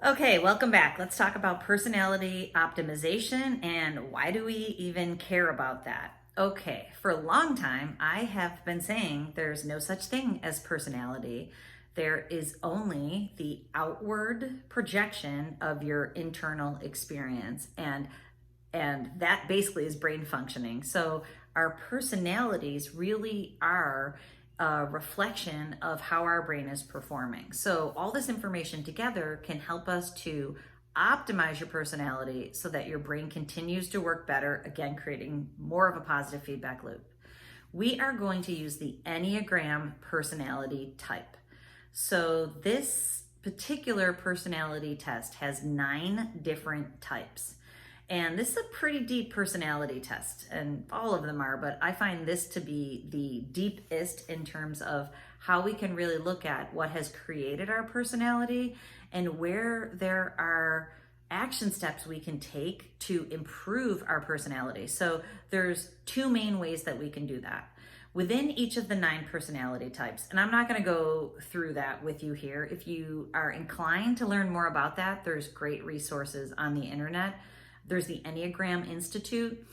Okay, welcome back. Let's talk about personality optimization and why do we even care about that? Okay, for a long time, I have been saying there's no such thing as personality. There is only the outward projection of your internal experience, and that basically is brain functioning. So our personalities really are a reflection of how our brain is performing. So all this information together can help us to optimize your personality so that your brain continues to work better, again, creating more of a positive feedback loop. We are going to use the Enneagram personality type. So this particular personality test has 9 different types. And this is a pretty deep personality test, and all of them are, but I find this to be the deepest in terms of how we can really look at what has created our personality and where there are action steps we can take to improve our personality. So there's 2 main ways that we can do that. Within each of the 9 personality types, and I'm not going to go through that with you here. If you are inclined to learn more about that, there's great resources on the internet. There's the Enneagram Institute,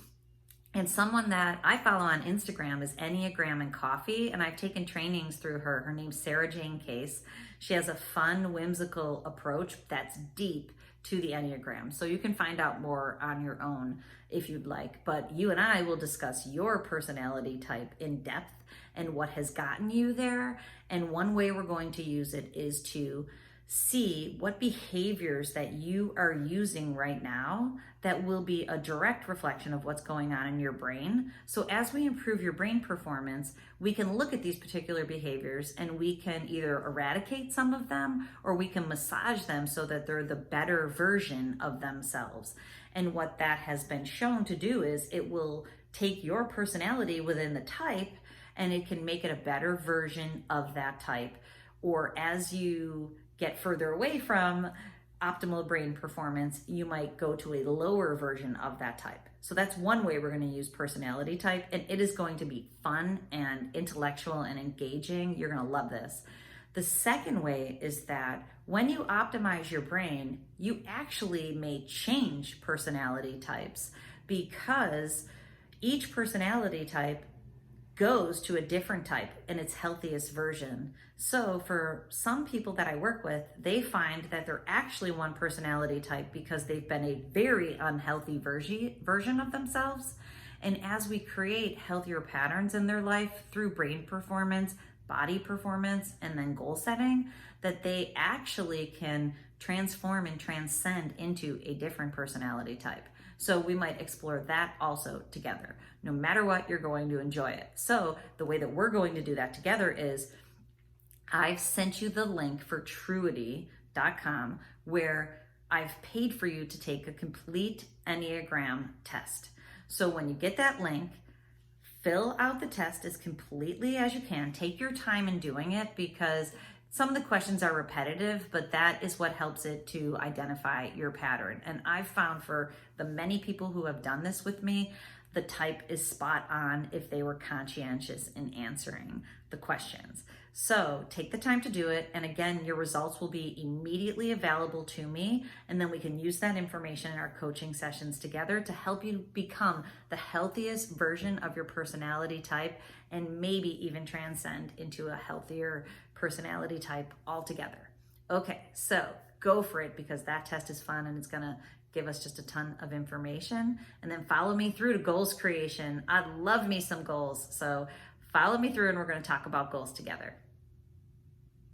and someone that I follow on Instagram is Enneagram and Coffee, and I've taken trainings through her. Her name's Sarah Jane Case. She has a fun, whimsical approach that's deep to the Enneagram. So you can find out more on your own if you'd like. But you and I will discuss your personality type in depth and what has gotten you there. And one way we're going to use it is to see what behaviors that you are using right now that will be a direct reflection of what's going on in your brain. So as we improve your brain performance, we can look at these particular behaviors and we can either eradicate some of them or we can massage them so that they're the better version of themselves. And what that has been shown to do is it will take your personality within the type and it can make it a better version of that type. Or as you get further away from optimal brain performance, you might go to a lower version of that type. So that's one way we're going to use personality type, and it is going to be fun and intellectual and engaging. You're going to love this. The second way is that when you optimize your brain, you actually may change personality types because each personality type goes to a different type in its healthiest version. So for some people that I work with, they find that they're actually one personality type because they've been a very unhealthy version of themselves. And as we create healthier patterns in their life through brain performance, body performance, and then goal setting, that they actually can transform and transcend into a different personality type. So we might explore that also together. No matter what, you're going to enjoy it. So the way that we're going to do that together is I've sent you the link for Truity.com where I've paid for you to take a complete Enneagram test. So when you get that link, fill out the test as completely as you can. Take your time in doing it because some of the questions are repetitive, but that is what helps it to identify your pattern. And I've found for the many people who have done this with me, the type is spot on if they were conscientious in answering the questions. So take the time to do it. And again, your results will be immediately available to me. And then we can use that information in our coaching sessions together to help you become the healthiest version of your personality type and maybe even transcend into a healthier personality type altogether. Okay, so go for it because that test is fun and it's gonna give us just a ton of information. And then follow me through to goals creation. I love me some goals. So follow me through and we're gonna talk about goals together.